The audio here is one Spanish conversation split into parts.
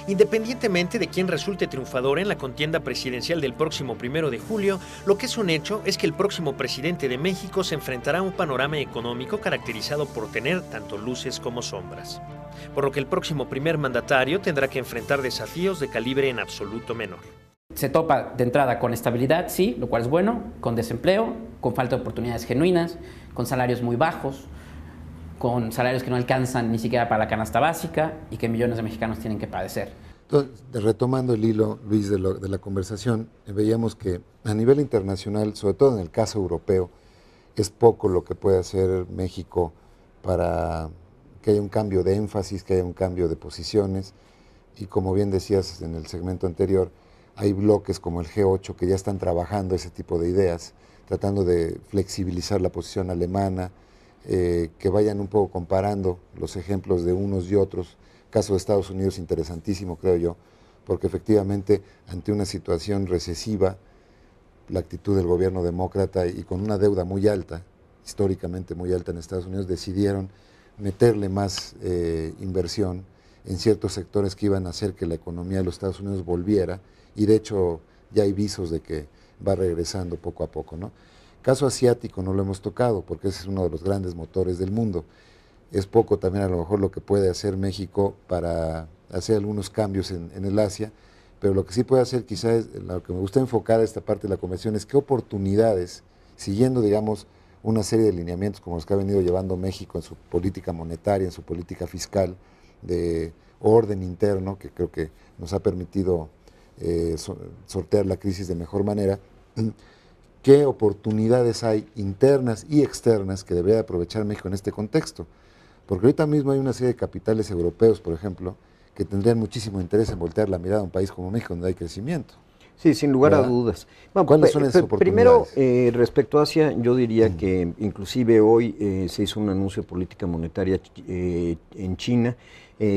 Independientemente de quién resulte triunfador en la contienda presidencial del próximo 1 de julio, lo que es un hecho es que el próximo presidente de México se enfrentará a un panorama económico caracterizado por tener tanto luces como sombras. Por lo que el próximo primer mandatario tendrá que enfrentar desafíos de calibre en absoluto menor. Se topa de entrada con estabilidad, sí, lo cual es bueno, con desempleo, con falta de oportunidades genuinas, con salarios muy bajos, con salarios que no alcanzan ni siquiera para la canasta básica y que millones de mexicanos tienen que padecer. Entonces, retomando el hilo, Luis, de la conversación, veíamos que a nivel internacional, sobre todo en el caso europeo, es poco lo que puede hacer México para que haya un cambio de énfasis, que haya un cambio de posiciones, y como bien decías en el segmento anterior, hay bloques como el G8 que ya están trabajando ese tipo de ideas, tratando de flexibilizar la posición alemana, que vayan un poco comparando los ejemplos de unos y otros. Caso de Estados Unidos interesantísimo, creo yo, porque efectivamente ante una situación recesiva, la actitud del gobierno demócrata y con una deuda muy alta, históricamente muy alta en Estados Unidos, decidieron meterle más inversión en ciertos sectores que iban a hacer que la economía de los Estados Unidos volviera, y de hecho ya hay visos de que va regresando poco a poco, ¿no? Caso asiático no lo hemos tocado porque ese es uno de los grandes motores del mundo. Es poco también a lo mejor lo que puede hacer México para hacer algunos cambios en el Asia, pero lo que sí puede hacer quizás, lo que me gusta enfocar a esta parte de la conversación es qué oportunidades, siguiendo digamos una serie de lineamientos como los que ha venido llevando México en su política monetaria, en su política fiscal, de orden interno, que creo que nos ha permitido sortear la crisis de mejor manera, qué oportunidades hay internas y externas que debería aprovechar México en este contexto. Porque ahorita mismo hay una serie de capitales europeos, por ejemplo, que tendrían muchísimo interés en voltear la mirada a un país como México, donde hay crecimiento. Sí, sin lugar ¿verdad? a dudas. Bueno, ¿Cuáles son esas oportunidades? Primero, respecto a Asia, yo diría que inclusive hoy se hizo un anuncio de política monetaria en China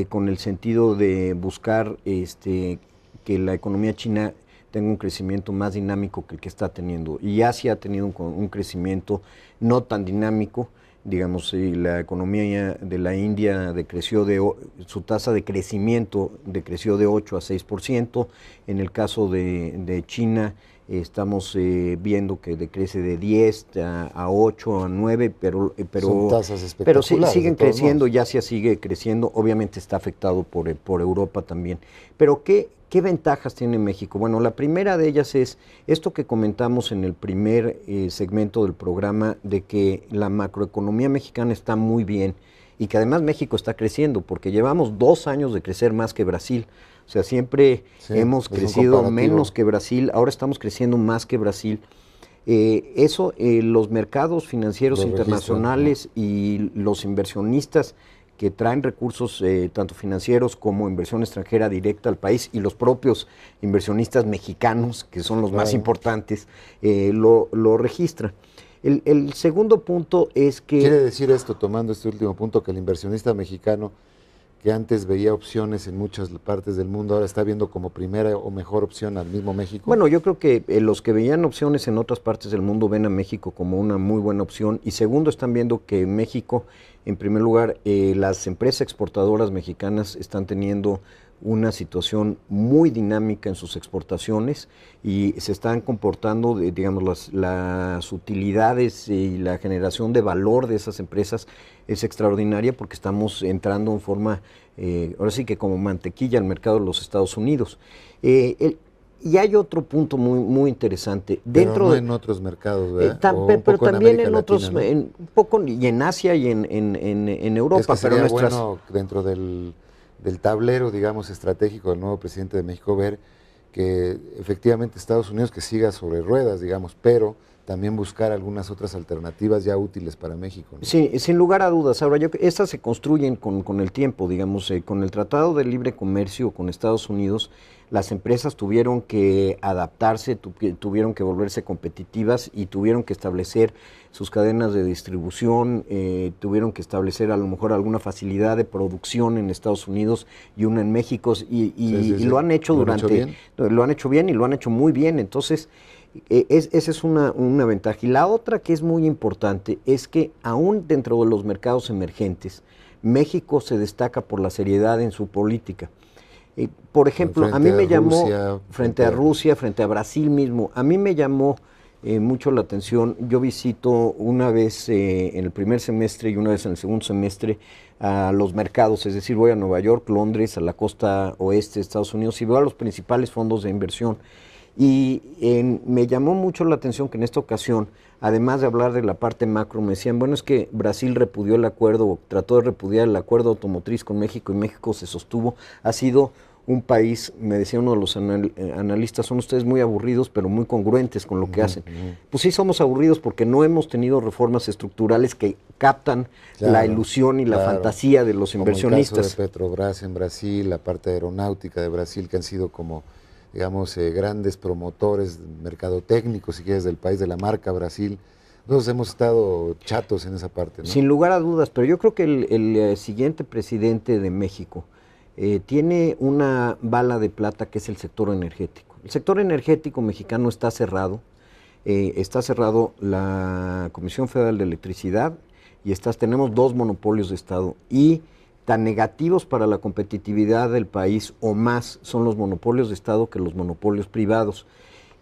con el sentido de buscar que la economía china tenga un crecimiento más dinámico que el que está teniendo. Y Asia ha tenido un crecimiento no tan dinámico. Digamos, la economía de la India su tasa de crecimiento decreció de 8 a 6%. En el caso de China, estamos viendo que decrece de 10 a 8 a 9, pero son tasas espectaculares. Pero siguen creciendo, y Asia sigue creciendo. Obviamente está afectado por Europa también. Pero ¿qué ventajas tiene México? Bueno, la primera de ellas es esto que comentamos en el primer segmento del programa, de que la macroeconomía mexicana está muy bien y que además México está creciendo, porque llevamos 2 años de crecer más que Brasil. O sea, siempre hemos crecido menos que Brasil, ahora estamos creciendo más que Brasil. Los mercados financieros internacionales y los inversionistas que traen recursos tanto financieros como inversión extranjera directa al país, y los propios inversionistas mexicanos, que son los más importantes, lo registran. El segundo punto es que... ¿Quiere decir esto, tomando este último punto, que el inversionista mexicano, que antes veía opciones en muchas partes del mundo, ahora está viendo como primera o mejor opción al mismo México? Bueno, yo creo que los que veían opciones en otras partes del mundo ven a México como una muy buena opción, y segundo, están viendo que México, en primer lugar, las empresas exportadoras mexicanas están teniendo una situación muy dinámica en sus exportaciones y se están comportando, digamos, las utilidades y la generación de valor de esas empresas es extraordinaria, porque estamos entrando en forma, ahora sí que como mantequilla al mercado de los Estados Unidos. Y hay otro punto muy interesante. Pero no en otros mercados, ¿verdad? Pero también en otros, Latina, ¿no? un poco, y en Asia y en Europa. Es que sería pero bueno dentro del tablero, digamos, estratégico del nuevo presidente de México, ver que efectivamente Estados Unidos que siga sobre ruedas, digamos, pero también buscar algunas otras alternativas ya útiles para México, ¿no? Sí, sin lugar a dudas. Ahora, estas se construyen con el tiempo, digamos, con el Tratado de Libre Comercio con Estados Unidos. Las empresas tuvieron que adaptarse, tuvieron que volverse competitivas y tuvieron que establecer sus cadenas de distribución, tuvieron que establecer a lo mejor alguna facilidad de producción en Estados Unidos y una en México, y lo han hecho lo han hecho bien y lo han hecho muy bien. Entonces, esa es una ventaja. Y la otra que es muy importante es que aún dentro de los mercados emergentes, México se destaca por la seriedad en su política. Por ejemplo, a mí me llamó, Rusia, frente a Rusia, frente a Brasil mismo, a mí me llamó mucho la atención. Yo visito una vez en el primer semestre y una vez en el segundo semestre a los mercados, es decir, voy a Nueva York, Londres, a la costa oeste de Estados Unidos y veo a los principales fondos de inversión. Y me llamó mucho la atención que en esta ocasión, además de hablar de la parte macro, me decían, bueno, es que Brasil repudió el acuerdo, o trató de repudiar el acuerdo automotriz con México, y México se sostuvo. Ha sido un país, me decía uno de los analistas, son ustedes muy aburridos, pero muy congruentes con lo que hacen. Pues sí, somos aburridos porque no hemos tenido reformas estructurales que captan la ilusión y la fantasía de los inversionistas. Como el caso de Petrobras en Brasil, la parte aeronáutica de Brasil, que han sido como, digamos, grandes promotores mercadotécnicos, si quieres, del país, de la marca Brasil. Nosotros hemos estado chatos en esa parte, ¿no? Sin lugar a dudas, pero yo creo que el siguiente presidente de México tiene una bala de plata, que es el sector energético. El sector energético mexicano está cerrado la Comisión Federal de Electricidad y tenemos 2 monopolios de Estado, y tan negativos para la competitividad del país o más son los monopolios de Estado que los monopolios privados.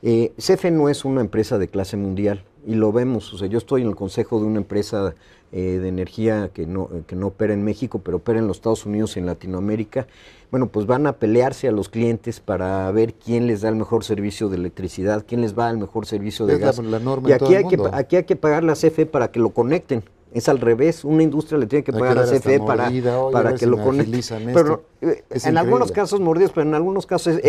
CFE no es una empresa de clase mundial, y lo vemos. O sea, yo estoy en el consejo de una empresa de energía que no opera en México, pero opera en los Estados Unidos y en Latinoamérica. Bueno, pues van a pelearse a los clientes para ver quién les da el mejor servicio de electricidad, quién les va el mejor servicio de gas. La norma y en todo el mundo. Aquí hay que pagar la CFE para que lo conecten. Es al revés, una industria le tiene que pagar a CFE para que lo conecten. Pero en algunos casos mordidos, pero en algunos casos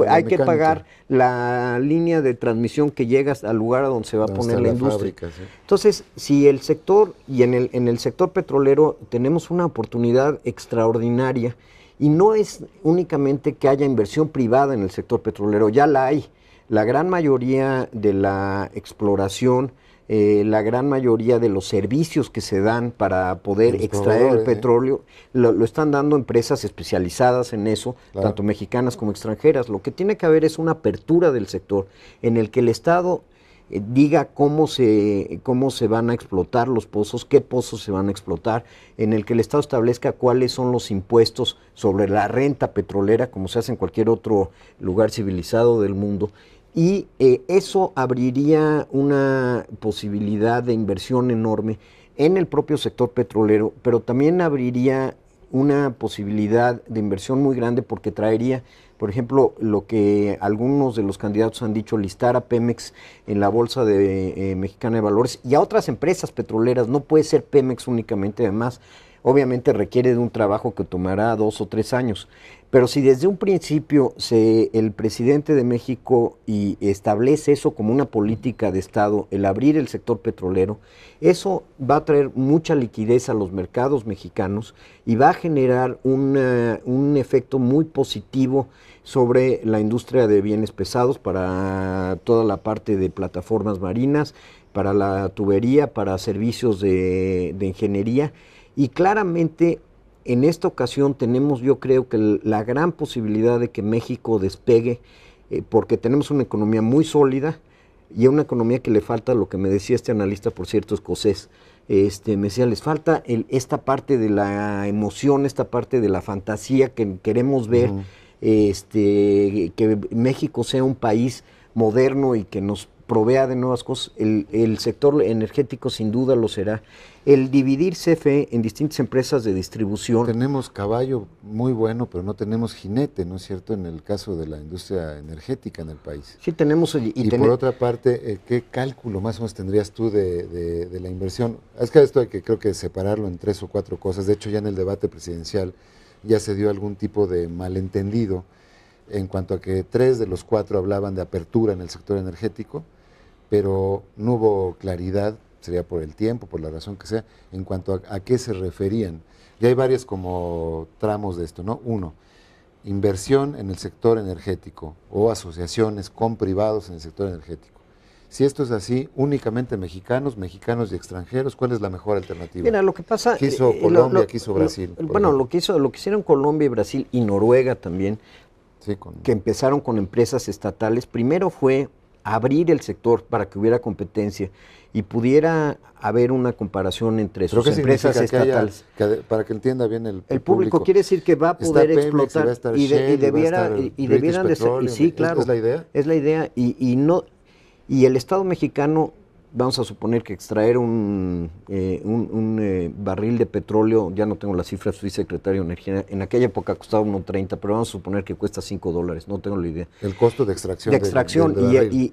hay que pagar la línea de transmisión que llega al lugar a donde se va a poner la industria. Fábrica, sí. Entonces, si el sector, y en el sector petrolero tenemos una oportunidad extraordinaria, y no es únicamente que haya inversión privada en el sector petrolero, ya la hay. La gran mayoría de la exploración, la gran mayoría de los servicios que se dan para poder extraer el petróleo, lo están dando empresas especializadas en eso, tanto mexicanas como extranjeras. Lo que tiene que haber es una apertura del sector en el que el Estado diga cómo se van a explotar los pozos, qué pozos se van a explotar, en el que el Estado establezca cuáles son los impuestos sobre la renta petrolera, como se hace en cualquier otro lugar civilizado del mundo. Y eso abriría una posibilidad de inversión enorme en el propio sector petrolero, pero también abriría una posibilidad de inversión muy grande, porque traería, por ejemplo, lo que algunos de los candidatos han dicho, listar a Pemex en la Bolsa Mexicana de Valores y a otras empresas petroleras. No puede ser Pemex únicamente, además. Obviamente requiere de un trabajo que tomará 2 o 3 años, pero si desde un principio el presidente de México establece eso como una política de Estado, el abrir el sector petrolero, eso va a traer mucha liquidez a los mercados mexicanos y va a generar un efecto muy positivo sobre la industria de bienes pesados, para toda la parte de plataformas marinas, para la tubería, para servicios de ingeniería. Y claramente en esta ocasión tenemos, yo creo, que la gran posibilidad de que México despegue, porque tenemos una economía muy sólida y una economía que le falta, lo que me decía este analista, por cierto, escocés, me decía, les falta esta parte de la emoción, esta parte de la fantasía que queremos ver, que México sea un país moderno y que nos provea de nuevas cosas. El sector energético sin duda lo será. El dividir CFE en distintas empresas de distribución. Tenemos caballo muy bueno, pero no tenemos jinete, ¿no es cierto?, en el caso de la industria energética en el país. Sí, tenemos. Y por otra parte, ¿qué cálculo más o menos tendrías tú de la inversión? Es que esto hay que, creo que, separarlo en 3 o 4 cosas. De hecho, ya en el debate presidencial ya se dio algún tipo de malentendido en cuanto a que 3 de los 4 hablaban de apertura en el sector energético, pero no hubo claridad, sería por el tiempo, por la razón que sea, en cuanto a qué se referían. Y hay varios como tramos de esto, ¿no? 1, inversión en el sector energético o asociaciones con privados en el sector energético. Si esto es así, únicamente mexicanos y extranjeros, ¿cuál es la mejor alternativa? Mira, lo que pasa... ¿Qué hizo Colombia, qué hizo Brasil? Bueno, lo que hicieron Colombia y Brasil y Noruega también, sí, que empezaron con empresas estatales, primero fue abrir el sector para que hubiera competencia y pudiera haber una comparación entre sus empresas estatales. Para que entienda bien el público quiere decir que va a poder explotar y debieran de ser, y sí, claro, ¿es la idea? Es la idea y el Estado mexicano, vamos a suponer que extraer un barril de petróleo, ya no tengo las cifras, fui secretario de Energía, en aquella época costaba 1.30, pero vamos a suponer que cuesta $5, no tengo la idea. El costo de extracción.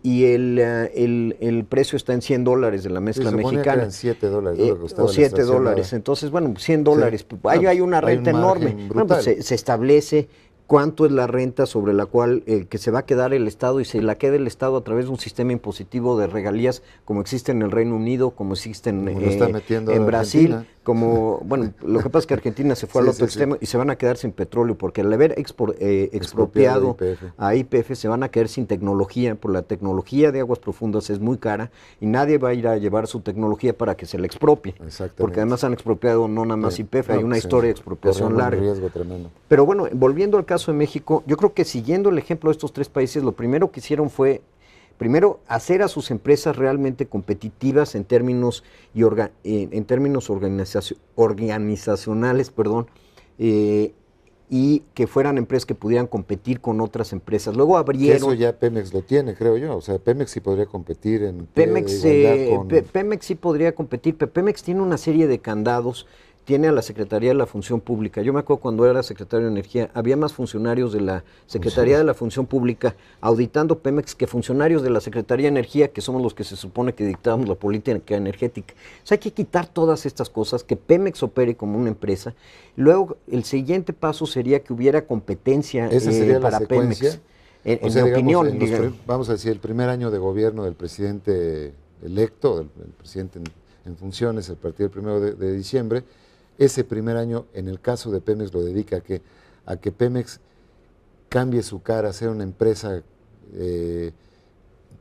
Y el precio está en $100 de la mezcla mexicana. $7. O $7. Entonces, bueno, $100, sí. Hay una renta enorme. Bueno, pues se establece cuánto es la renta sobre la cual que se va a quedar el Estado, y se la queda el Estado a través de un sistema impositivo de regalías como existe en el Reino Unido, como existe en Brasil, como, bueno, lo que pasa es que Argentina se fue al otro extremo y se van a quedar sin petróleo, porque al haber expropiado a YPF se van a quedar sin tecnología, porque la tecnología de aguas profundas es muy cara y nadie va a ir a llevar su tecnología para que se la expropie, porque además han expropiado no nada más YPF, hay una historia de expropiación larga. Un riesgo tremendo. Pero bueno, volviendo al caso de México, yo creo que siguiendo el ejemplo de estos tres países, lo primero que hicieron fue hacer a sus empresas realmente competitivas en términos organizacionales, y que fueran empresas que pudieran competir con otras empresas. Luego abrieron... Eso ya Pemex lo tiene, creo yo. O sea, Pemex sí podría competir en... Pemex sí podría competir, pero Pemex tiene una serie de candados. Tiene a la Secretaría de la Función Pública. Yo me acuerdo cuando era secretario de Energía, había más funcionarios de la Secretaría de la Función Pública auditando Pemex que funcionarios de la Secretaría de Energía, que somos los que se supone que dictamos la política energética. O sea, hay que quitar todas estas cosas, que Pemex opere como una empresa. Luego, el siguiente paso sería que hubiera competencia para Pemex. En mi opinión. Vamos a decir, el primer año de gobierno del presidente electo, del presidente en funciones, a partir del 1 de diciembre, ese primer año, en el caso de Pemex, lo dedica a que Pemex cambie su cara, a ser una empresa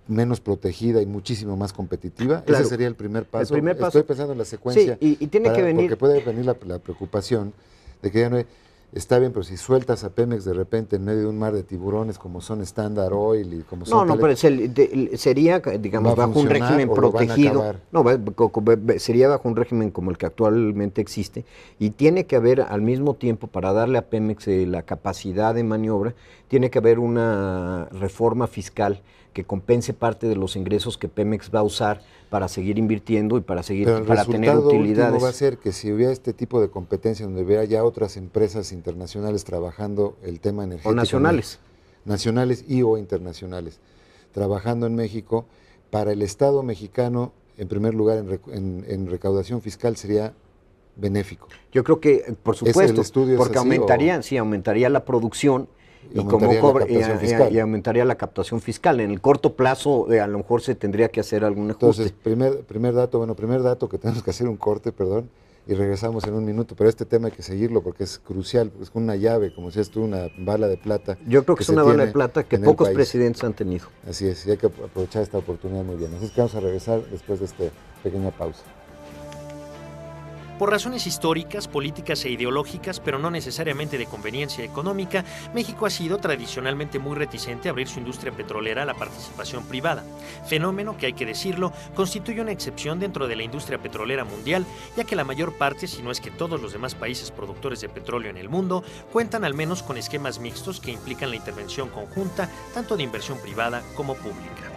menos protegida y muchísimo más competitiva. Claro. Ese sería el primer paso. El primer paso. Estoy pensando en la secuencia. Sí, y tiene que venir... Porque puede venir la preocupación de que ya no hay... Está bien, pero si sueltas a Pemex de repente en medio de un mar de tiburones como son Standard Oil y como son... No, pero sería, digamos, bajo un régimen protegido. No, sería bajo un régimen como el que actualmente existe, y tiene que haber al mismo tiempo, para darle a Pemex la capacidad de maniobra, tiene que haber una reforma fiscal que compense parte de los ingresos que Pemex va a usar para seguir invirtiendo y para tener utilidades. Pero el resultado va a ser que si hubiera este tipo de competencia donde vea ya otras empresas internacionales trabajando el tema energético. O nacionales. Nacionales y o internacionales, trabajando en México, para el Estado mexicano, en primer lugar, en recaudación fiscal sería benéfico. Yo creo que, por supuesto, porque aumentaría la producción, y aumentaría la captación fiscal. En el corto plazo, a lo mejor se tendría que hacer algún ajuste. Entonces, primer dato que tenemos que hacer un corte, y regresamos en un minuto, pero este tema hay que seguirlo porque es crucial, es una llave, como decías tú, una bala de plata. Yo creo que es una bala de plata que pocos presidentes han tenido. Así es, y hay que aprovechar esta oportunidad muy bien. Así es que vamos a regresar después de esta pequeña pausa. Por razones históricas, políticas e ideológicas, pero no necesariamente de conveniencia económica, México ha sido tradicionalmente muy reticente a abrir su industria petrolera a la participación privada, fenómeno que, hay que decirlo, constituye una excepción dentro de la industria petrolera mundial, ya que la mayor parte, si no es que todos los demás países productores de petróleo en el mundo, cuentan al menos con esquemas mixtos que implican la intervención conjunta tanto de inversión privada como pública.